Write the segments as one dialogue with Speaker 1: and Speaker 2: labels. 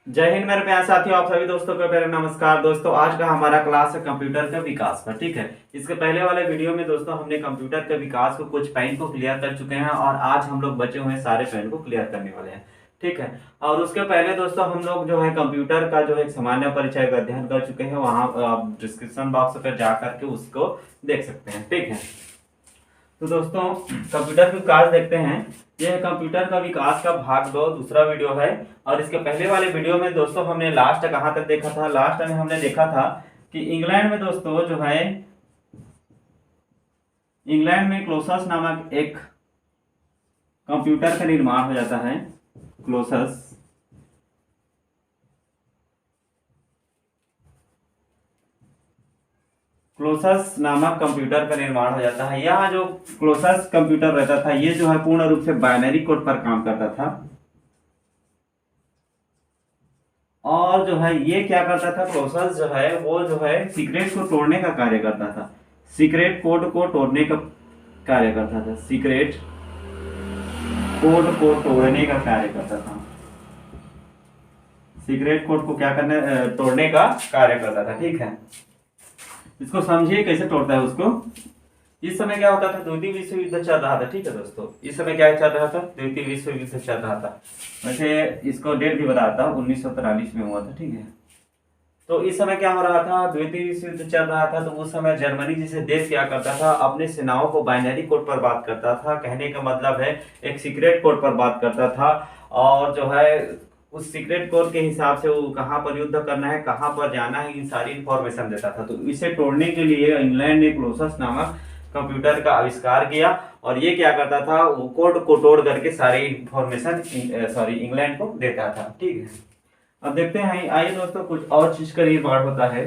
Speaker 1: जय हिंद मेरे प्यारे साथियों, आप सभी दोस्तों को मेरा नमस्कार। दोस्तों, आज का हमारा क्लास है कंप्यूटर के विकास पर। ठीक है, इसके पहले वाले वीडियो में दोस्तों हमने कंप्यूटर के विकास को कुछ पॉइंट को क्लियर कर चुके हैं और आज हम लोग बचे हुए सारे पॉइंट को क्लियर करने वाले हैं। ठीक है, और उसके पहले दोस्तों हम लोग जो है कंप्यूटर का जो एक सामान्य परिचय का अध्ययन कर चुके हैं। वहां आप डिस्क्रिप्शन बॉक्स पर जा करके उसको देख सकते हैं। ठीक है, तो दोस्तों कंप्यूटर का विकास देखते हैं। यह कंप्यूटर का विकास का भाग दो दूसरा वीडियो है। और इसके पहले वाले वीडियो में दोस्तों हमने लास्ट कहाँ तक देखा था। लास्ट में हमने देखा था कि इंग्लैंड में दोस्तों जो है इंग्लैंड में क्लोसस नामक एक कंप्यूटर का निर्माण हो जाता है। क्लोसस क्लोसस नामक कंप्यूटर का निर्माण हो जाता है। यह जो क्लोसस कंप्यूटर रहता था ये जो है पूर्ण रूप से बाइनरी कोड पर काम करता था। और जो है ये क्या करता था, क्लोसस जो है वो जो है सीक्रेट को तोड़ने का कार्य करता था। सीक्रेट कोड को तोड़ने का कार्य करता था। सीक्रेट कोड को तोड़ने का कार्य करता था। सीक्रेट कोड को क्या करने तोड़ने का कार्य करता था। ठीक है, इसको समझिए कैसे तोड़ता है उसको। इस समय क्या होता था, द्वितीय विश्व युद्ध चल रहा था। ठीक है दोस्तों, इस समय क्या चल रहा था, द्वितीय विश्व युद्ध चल रहा था। वैसे इसको डेट भी बताता हूँ, 1943 में हुआ था। ठीक है, तो इस समय क्या हो रहा था, द्वितीय विश्व युद्ध चल रहा था। तो उस समय जर्मनी जैसे देश क्या करता था, अपने सेनाओं को बाइनरी कोड पर बात करता था। कहने का मतलब है एक सीक्रेट कोड पर बात करता था। और जो है उस सीक्रेट कोड के हिसाब से वो कहाँ पर युद्ध करना है, कहाँ पर जाना है, इन सारी इंफॉर्मेशन देता था। तो इसे तोड़ने के लिए इंग्लैंड ने क्लोसस नामक कंप्यूटर का आविष्कार किया। और ये क्या करता था, वो कोड को तोड़ करके सारी इंफॉर्मेशन इंग्लैंड को देता था। ठीक है, अब देखते हैं, आइए दोस्तों कुछ और चीज का निर्माण होता है।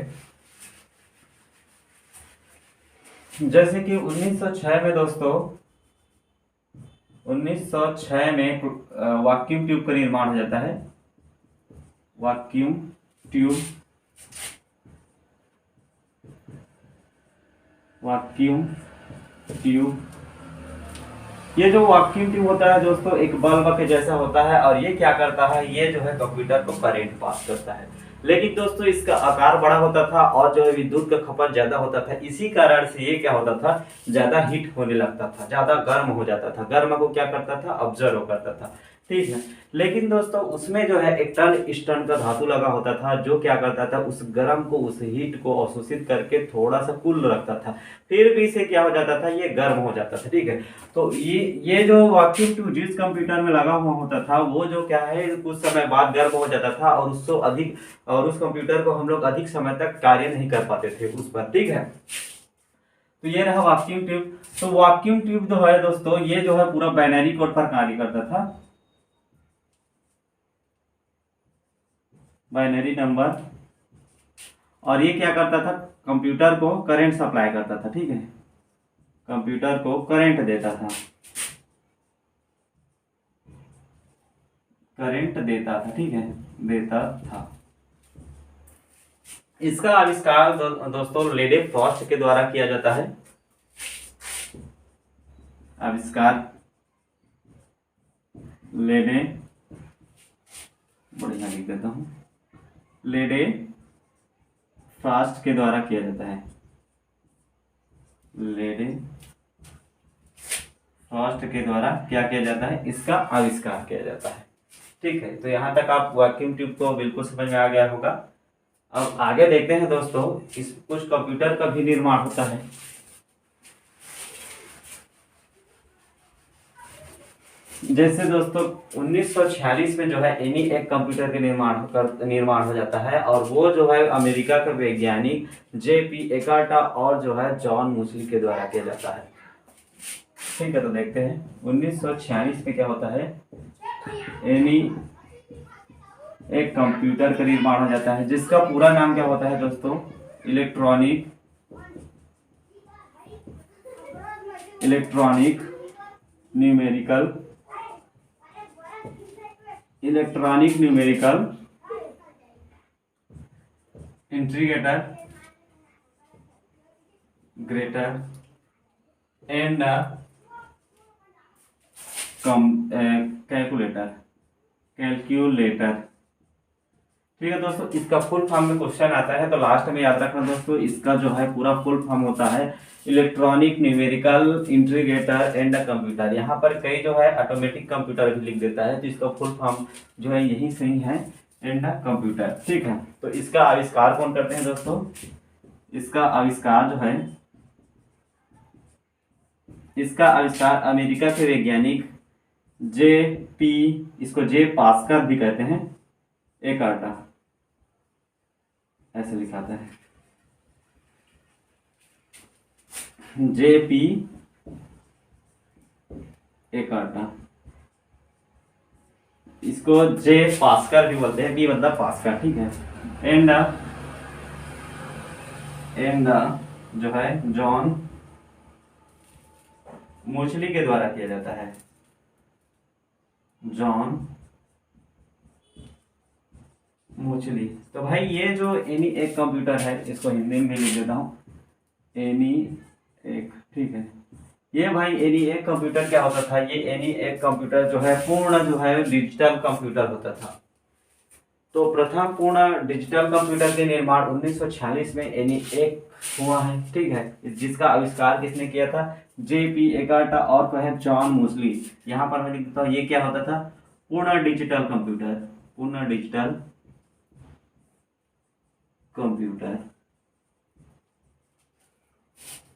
Speaker 1: जैसे कि 1906 में दोस्तों 1906 में वैक्यूम ट्यूब का निर्माण हो जाता है। वैक्यूम ट्यूब वैक्यूम ट्यूब ये जो वैक्यूम ट्यूब होता है दोस्तों एक बल्ब के जैसा होता है। और ये क्या करता है, ये जो है कंप्यूटर को करंट पास करता है। लेकिन दोस्तों इसका आकार बड़ा होता था और जो है विद्युत का खपत ज्यादा होता था। इसी कारण से ये क्या होता था, ज्यादा हीट होने लगता था, ज्यादा गर्म हो जाता था। गर्म को क्या करता था, ऑब्जर्व करता था। ठीक है, लेकिन दोस्तों उसमें जो है एक टन स्टन का धातु लगा होता था जो क्या करता था, उस गर्म को, उस हीट को अवशोषित करके थोड़ा सा कूल रखता था। फिर भी इसे क्या हो जाता था, ये गर्म हो जाता था। ठीक है, तो ये जो वैक्यूम ट्यूब जिस कंप्यूटर में लगा हुआ होता था वो जो क्या है कुछ समय बाद गर्म हो जाता था। और उससे अधिक, और उस कंप्यूटर को हम लोग अधिक समय तक कार्य नहीं कर पाते थे उस पर। ठीक है, तो ये रहा वैक्यूम ट्यूब। तो वैक्यूम ट्यूब जो है दोस्तों ये जो है पूरा बाइनरी कोड पर कार्य करता था। Binary number. और ये क्या करता था, कंप्यूटर को करंट सप्लाई करता था। ठीक है, कंप्यूटर को करंट देता था, करंट देता था। ठीक है, देता था। इसका आविष्कार दोस्तों लेडे फ्रॉस्ट के द्वारा किया जाता है। आविष्कार लेडे, बढ़िया लिख देता हूं, लेडे फ्रॉस्ट के द्वारा किया जाता है। लेडे फ्रॉस्ट के द्वारा क्या किया जाता है, इसका आविष्कार किया जाता है। ठीक है, तो यहां तक आप वैक्यूम ट्यूब को बिल्कुल समझ में आ गया होगा। अब आगे देखते हैं दोस्तों, इस कुछ कंप्यूटर का भी निर्माण होता है। जैसे दोस्तों 1946 में जो है एनी एक कंप्यूटर के निर्माण हो जाता है। और वो जो है अमेरिका का वैज्ञानिक JP एकार्टा और जो है जॉन मुसली के द्वारा किया जाता है। ठीक है, तो देखते हैं 1946 में क्या होता है, एनी एक कंप्यूटर का निर्माण हो जाता है जिसका पूरा नाम क्या होता है दोस्तों, electronic electronic numerical electronic numerical integrator greater and calculator calculator ठीक है दोस्तों, इसका फुल फॉर्म में क्वेश्चन आता है तो लास्ट में याद रखना दोस्तों, इसका जो है पूरा फुल फॉर्म होता है electronic numerical integrator and computer. यहाँ पर कई जो है ऑटोमेटिक कंप्यूटर भी लिख देता है, तो इसका फुल फॉर्म जो है यही सही है, एंड कंप्यूटर। ठीक है, तो इसका आविष्कार कौन करते हैं दोस्तों? इसका आविष्कार जो है, इसका आविष्कार अमेरिका के वैज्ञानिक जे पी, इसको जे पास्कल भी कहते हैं, एकर्टा ऐसे लिखाता है, जे पी एकर्टा, इसको जे पास्कल भी बोलते हैं, बी मतलब पास्कल। ठीक है, एंड जो है जॉन मोचली के द्वारा किया जाता है, जॉन मोचली। तो भाई ये जो एनी एक कंप्यूटर है, इसको हिंदी में लिख देता हूँ, एनी एक। ठीक है, ये भाई एनी एक कंप्यूटर क्या होता था? ये एनी एक कंप्यूटर जो है पूर्ण जो है डिजिटल कंप्यूटर होता था। तो प्रथम पूर्ण डिजिटल कंप्यूटर के निर्माण 1946 में एनी एक हुआ है। ठीक है, जिसका आविष्कार किसने किया था? जे पी एकर्टा और कहे जॉन मोसली। यहाँ पर मैं लिख देता हूँ, ये क्या होता था? पूर्ण डिजिटल कंप्यूटर, पूर्ण डिजिटल कंप्यूटर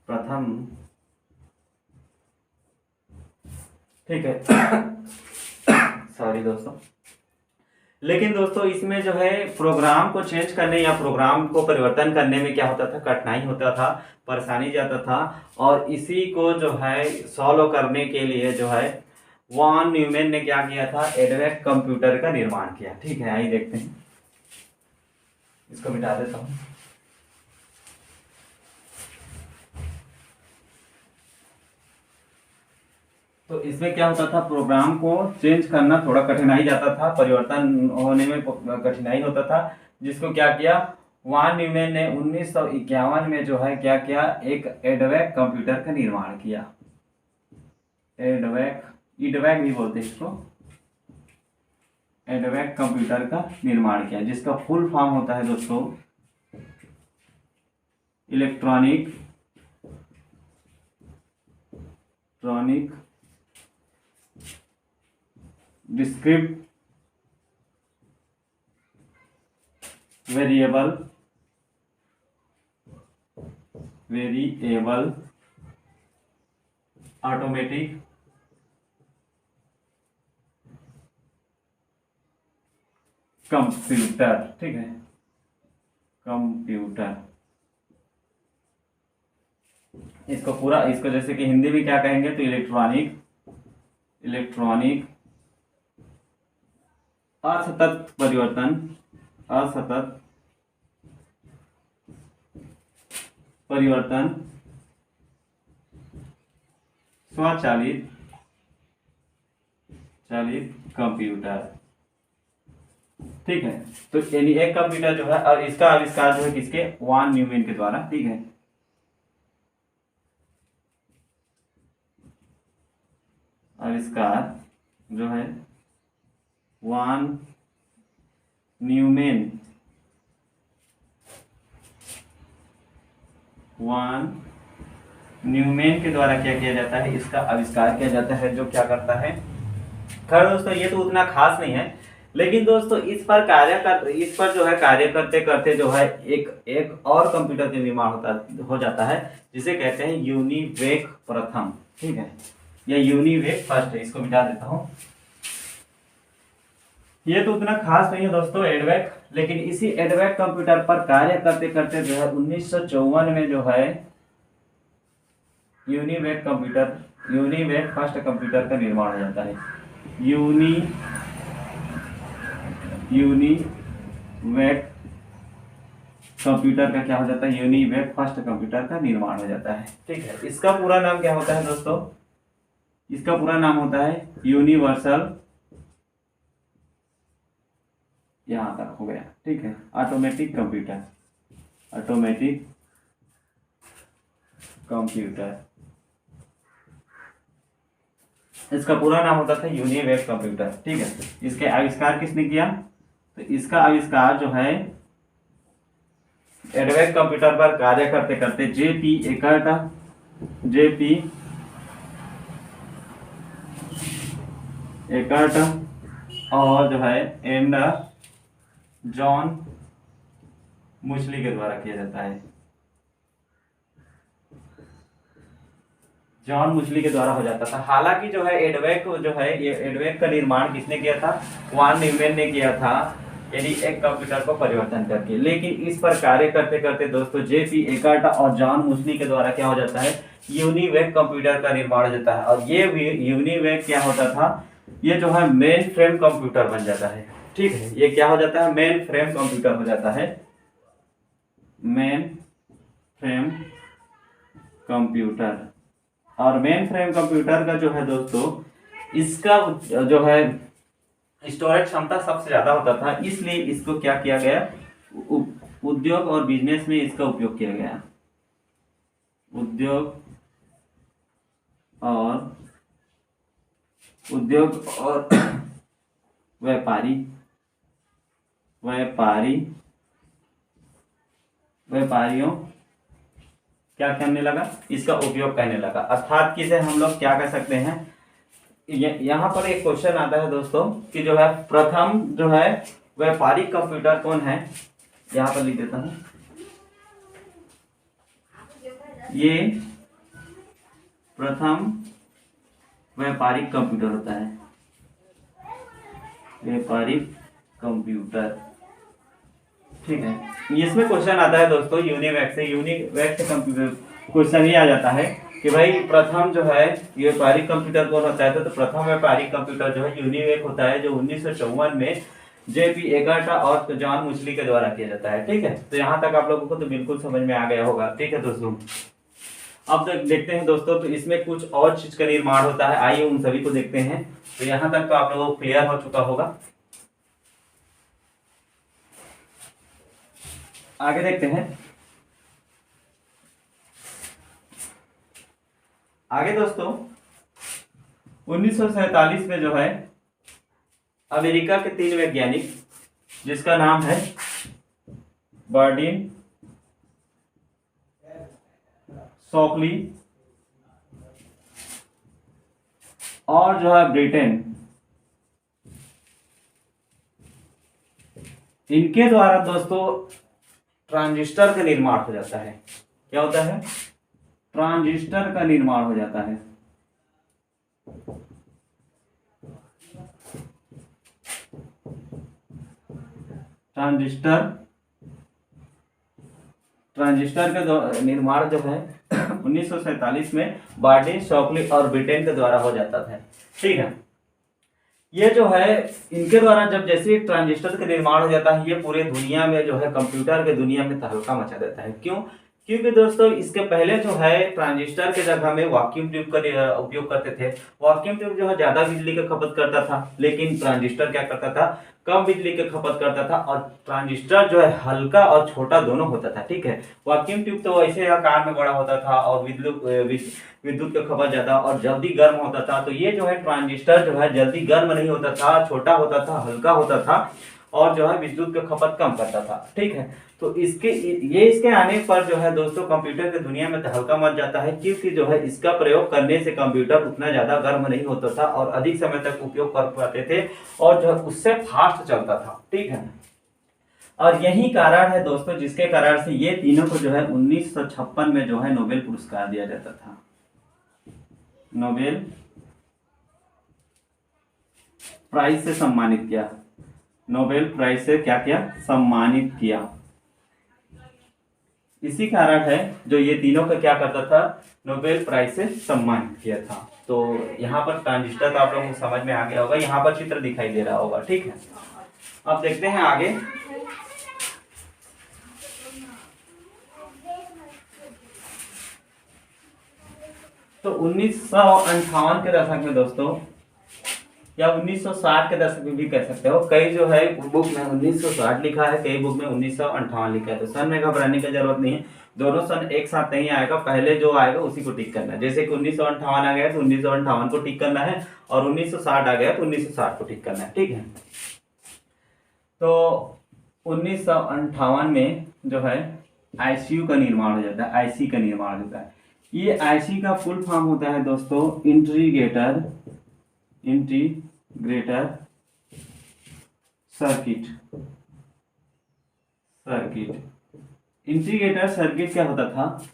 Speaker 1: प्रथम। ठीक है सॉरी दोस्तों, लेकिन दोस्तों इसमें जो है प्रोग्राम को चेंज करने या प्रोग्राम को परिवर्तन करने में क्या होता था? कठिनाई होता था, परेशानी जाता था। और इसी को जो है सॉल्व करने के लिए जो है वॉन न्यूमैन ने क्या किया था? एडवेक कंप्यूटर का निर्माण किया। ठीक है, आइए देखते हैं, इसको मिटा देता हूँ। तो इसमें क्या होता था? प्रोग्राम को चेंज करना थोड़ा कठिनाई जाता था, परिवर्तन होने में कठिनाई होता था, जिसको क्या किया? वॉन न्यूमैन ने 1951 में जो है क्या किया? एक एडवेक कंप्यूटर का निर्माण किया। एडवेक, ईडवेक भी बोलते हैं इसको, एडवेक कंप्यूटर का निर्माण किया, जिसका फुल फॉर्म होता है दोस्तों electronic describe variable automatic computer. ठीक है, कंप्यूटर, इसको पूरा, इसको जैसे कि हिंदी में क्या कहेंगे तो इलेक्ट्रॉनिक असतत परिवर्तन स्वचालित कंप्यूटर। ठीक है, तो यानी एक कंप्यूटर जो है, और इसका आविष्कार जो है किसके? वॉन न्यूमैन के द्वारा। ठीक है, आविष्कार जो है वॉन न्यूमैन के द्वारा क्या किया जाता है? इसका आविष्कार किया जाता है, जो क्या करता है? खैर दोस्तों ये तो उतना खास नहीं है, लेकिन दोस्तों इस पर जो है कार्य करते करते जो है एक और कंप्यूटर का निर्माण हो जाता है, जिसे कहते हैं यूनिवेक प्रथम। ठीक है, या यूनिवेक फर्स्ट है, इसको मिटा देता हूँ। ये तो उतना खास नहीं है दोस्तों एडवेक, लेकिन इसी एडवेक कंप्यूटर पर कार्य करते करते जो है 1954 में जो है यूनिवेक फर्स्ट कंप्यूटर का निर्माण हो जाता है। यूनिवेक कंप्यूटर का क्या हो जाता है? यूनिवेक फर्स्ट कंप्यूटर का निर्माण हो जाता है। ठीक है, इसका पूरा नाम क्या होता है दोस्तों? इसका पूरा नाम होता है यूनिवर्सल, यहां तक हो गया। ठीक है, ऑटोमेटिक कंप्यूटर, इसका पूरा नाम होता था यूनिवेक कंप्यूटर। ठीक है, इसके आविष्कार किसने किया? तो इसका आविष्कार जो है एडवेक कंप्यूटर पर कार्य करते करते जेपी एकर्ट और जो है एंड जॉन मुस्ली के द्वारा किया जाता है। जॉन मुस्ली के द्वारा हो जाता था। हालांकि जो है ये एडवेक का निर्माण किसने किया था? वान न्यूमैन ने किया था, यानी एक कंप्यूटर को परिवर्तन करके। लेकिन इस पर कार्य करते करते दोस्तों जेपी एकर्ट और जॉन मुस्ली के द्वारा क्या हो जाता है? यूनिवेक कंप्यूटर का निर्माण हो जाता है। और ये यूनिवेक क्या होता था? ये जो है मेन फ्रेम कंप्यूटर बन जाता है। ठीक है, ये क्या हो जाता है? मेन फ्रेम कंप्यूटर हो जाता है। Main frame computer. और मेन फ्रेम कंप्यूटर का जो है दोस्तों, इसका जो है स्टोरेज क्षमता सबसे ज्यादा होता था, इसलिए इसको क्या किया गया? उद्योग और बिजनेस में इसका उपयोग किया गया। उद्योग और व्यापारियों क्या करने लगा? इसका उपयोग करने लगा। अर्थात किसे हम लोग क्या कह सकते हैं? यहाँ पर एक क्वेश्चन आता है दोस्तों कि जो है प्रथम जो है व्यापारिक कंप्यूटर कौन है? यहाँ पर लिख देता हूं, ये प्रथम व्यापारिक कंप्यूटर होता है। व्यापारिक कंप्यूटर, ठीक है। इसमें क्वेश्चन आता है दोस्तों यूनिवेक से कंप्यूटर क्वेश्चन ये आ जाता है कि भाई प्रथम जो है ये व्यापारिक कंप्यूटर कौन होता है? तो प्रथम व्यापारिक कंप्यूटर जो है यूनिवेक होता है, जो 1954 में जेपी एकर्ट और जॉन मुस्ली के द्वारा किया जाता है। ठीक है, तो यहाँ तक आप लोगों को तो बिल्कुल समझ में आ गया होगा। ठीक है दोस्तों, अब तक देखते हैं दोस्तों, तो इसमें कुछ और चीज का निर्माण होता है, आइए उन सभी को देखते हैं। तो यहाँ तक तो आप लोगों को क्लियर हो चुका होगा। आगे देखते हैं। आगे दोस्तों 1947 में जो है अमेरिका के 3 वैज्ञानिक, जिसका नाम है बर्डिन, शॉकली और जो है ब्रिटेन, इनके द्वारा दोस्तों ट्रांजिस्टर का निर्माण हो जाता है। क्या होता है? ट्रांजिस्टर का निर्माण हो जाता है। ट्रांजिस्टर का निर्माण जो है 1947 में बार्डिन, शॉकली और ब्रिटेन के द्वारा हो जाता था। ठीक है, ये जो है इनके द्वारा जब जैसे ट्रांजिस्टर का निर्माण हो जाता है, ये पूरे दुनिया में जो है कंप्यूटर के दुनिया में तहलका मचा देता है। क्यों? क्योंकि दोस्तों इसके पहले जो है ट्रांजिस्टर के जगह में वैक्यूम ट्यूब का उपयोग करते थे। वैक्यूम ट्यूब जो है ज्यादा बिजली का खपत करता था, लेकिन ट्रांजिस्टर क्या करता था? कम बिजली का खपत करता था। और ट्रांजिस्टर जो है हल्का और छोटा दोनों होता था। ठीक है, वैक्यूम ट्यूब तो ऐसे आकार में बड़ा होता था और विद्युत का खपत ज्यादा और जल्दी गर्म होता था। तो ये जो है ट्रांजिस्टर जो है जल्दी गर्म नहीं होता था, छोटा होता था, हल्का होता था और जो है विद्युत का खपत कम करता था। ठीक है, तो इसके आने पर जो है दोस्तों कंप्यूटर की दुनिया में तहलका मच जाता है, क्योंकि जो है इसका प्रयोग करने से कंप्यूटर उतना ज्यादा गर्म नहीं होता था और अधिक समय तक उपयोग कर पाते थे और जो है उससे फास्ट चलता था। ठीक है, और यही कारण है दोस्तों जिसके कारण से ये तीनों को जो है 1956 में जो है नोबेल पुरस्कार दिया जाता था। नोबेल प्राइज से सम्मानित किया। नोबेल प्राइज से क्या किया? सम्मानित किया। इसी कारण है जो ये तीनों का क्या करता था? नोबेल प्राइज से सम्मानित किया था। तो यहाँ पर ट्रांजिस्टर तो आप लोगों को समझ में आ गया होगा, यहाँ पर चित्र दिखाई दे रहा होगा। ठीक है, अब देखते हैं आगे। तो 1958 के दशक में दोस्तों, या 1960 के दशक में भी कह सकते हो, कई जो है बुक में 1960 लिखा है, कई बुक में 1958 लिखा है। तो सन में घबराने की जरूरत नहीं है, दोनों सन एक साथ नहीं आएगा, पहले जो आएगा उसी को टिक करना है। जैसे कि 1958 आ गया तो 1958 को टिक करना है और 1960 आ गया तो 1960 को टिक करना है। ठीक है, तो 1958 में जो है आईसीयू का निर्माण हो जाता है, आईसी का निर्माण होता है। ये आईसी का फुल फॉर्म होता है दोस्तों इंटीग्रेटर सर्किट। इंटीग्रेटर सर्किट क्या होता था,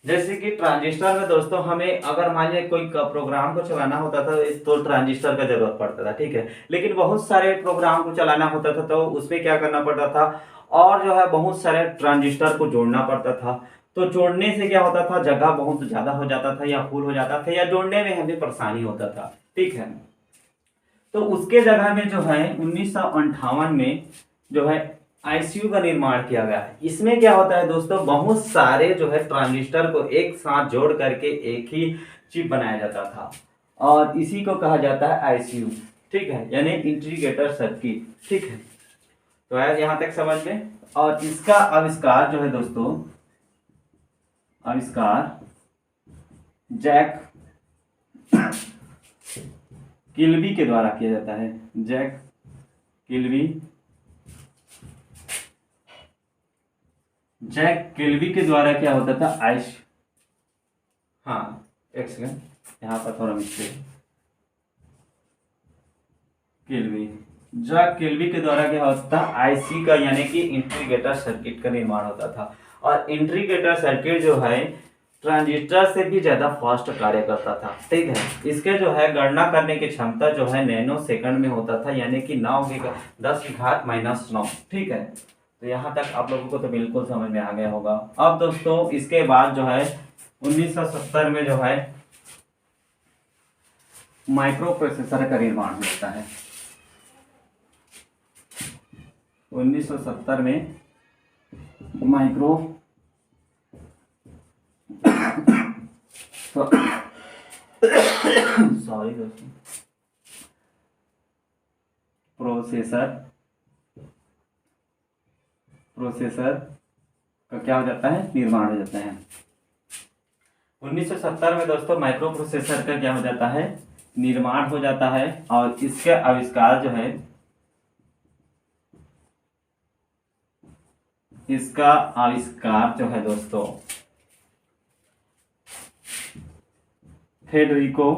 Speaker 1: जैसे कि ट्रांजिस्टर में दोस्तों हमें अगर मान लीजिए कोई प्रोग्राम को चलाना होता था तो ट्रांजिस्टर का जरूरत पड़ता था, ठीक है। लेकिन बहुत सारे प्रोग्राम को चलाना होता था तो उसमें क्या करना पड़ता था, और जो है बहुत सारे ट्रांजिस्टर को जोड़ना पड़ता था। तो जोड़ने से क्या होता था, जगह बहुत ज्यादा हो जाता था या फुल हो जाता था, या जोड़ने में हमें परेशानी होता था, ठीक है। तो उसके जगह में जो है 1958 में जो है आईसीयू का निर्माण किया गया है। इसमें क्या होता है दोस्तों, बहुत सारे जो है ट्रांजिस्टर को एक साथ जोड़ करके एक ही चिप बनाया जाता था, और इसी को कहा जाता है आईसीयू, ठीक है, यानी इंटीग्रेटर सर्किट, ठीक है। तो है यहाँ तक समझ में। और इसका आविष्कार जो है दोस्तों, आविष्कार जैक किल्बी के द्वारा किया जाता है। जैक किल्बी के द्वारा क्या होता था, हाँ एक सेकंड, यहाँ पर थोड़ा मिस्टेक। जैक किल्बी के द्वारा क्या होता था, आईसी का यानी कि इंटीग्रेटर सर्किट का निर्माण होता था। और इंटीग्रेटर सर्किट जो है ट्रांजिस्टर से भी ज्यादा फास्ट कार्य करता था, ठीक है। इसके जो है गणना करने की क्षमता जो है नैनो सेकंड में होता था, यानी कि 9 × 10⁻⁹, ठीक है। तो यहाँ तक आप लोगों को तो बिल्कुल समझ में आ गया होगा। अब दोस्तों इसके बाद जो है 1970 में जो है माइक्रो प्रोसेसर का निर्माण होता है। 1970 में माइक्रो सॉरी दोस्तों प्रोसेसर का क्या हो जाता है, निर्माण हो जाता है। 1970 में दोस्तों माइक्रो प्रोसेसर का क्या हो जाता है, निर्माण हो जाता है। और इसके आविष्कार जो है, इसका आविष्कार जो है दोस्तों फेडरिको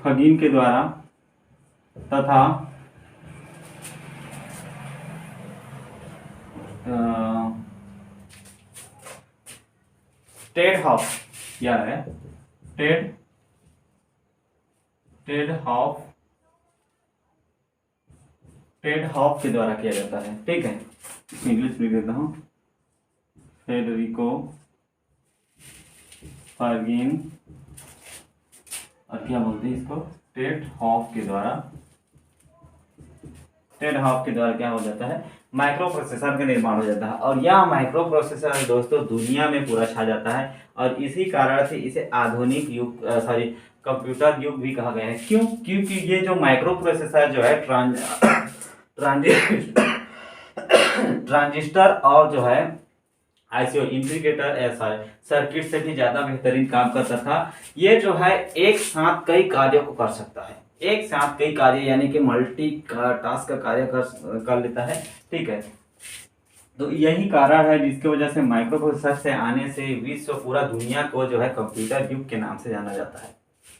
Speaker 1: फगिन के द्वारा तथा टेड हॉफ के द्वारा किया जाता है, ठीक है। इंग्लिश लिख देता हूँ, फेडरिको फर्गिन, और क्या बोलते हैं इसको, टेड हॉफ के द्वारा क्या हो जाता है, माइक्रो प्रोसेसर का निर्माण हो जाता है। और यह माइक्रो प्रोसेसर दोस्तों दुनिया में पूरा छा जाता है, और इसी कारण से इसे आधुनिक युग कंप्यूटर युग भी कहा गया है। क्यों? क्योंकि ये जो माइक्रो प्रोसेसर जो है ट्रांजिस्टर और जो है आईसीयू इंटीग्रेटर सर्किट से भी ज्यादा बेहतरीन काम करता था। ये जो है एक साथ कई कार्यों को कर सकता है, एक साथ कई कार्य यानी कि मल्टी टास्क का कार्य कर लेता है, ठीक है। तो यही कारण है जिसकी वजह से माइक्रो प्रोसेसर से आने से विश्व पूरा दुनिया को जो है कंप्यूटर युग के नाम से जाना जाता है,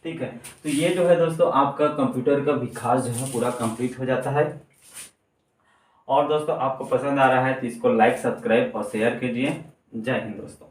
Speaker 1: ठीक है। तो ये जो है दोस्तों आपका कंप्यूटर का विकास जो है पूरा कंप्लीट हो जाता है। और दोस्तों आपको पसंद आ रहा है तो इसको लाइक, सब्सक्राइब और शेयर कीजिए। जय हिंद दोस्तों।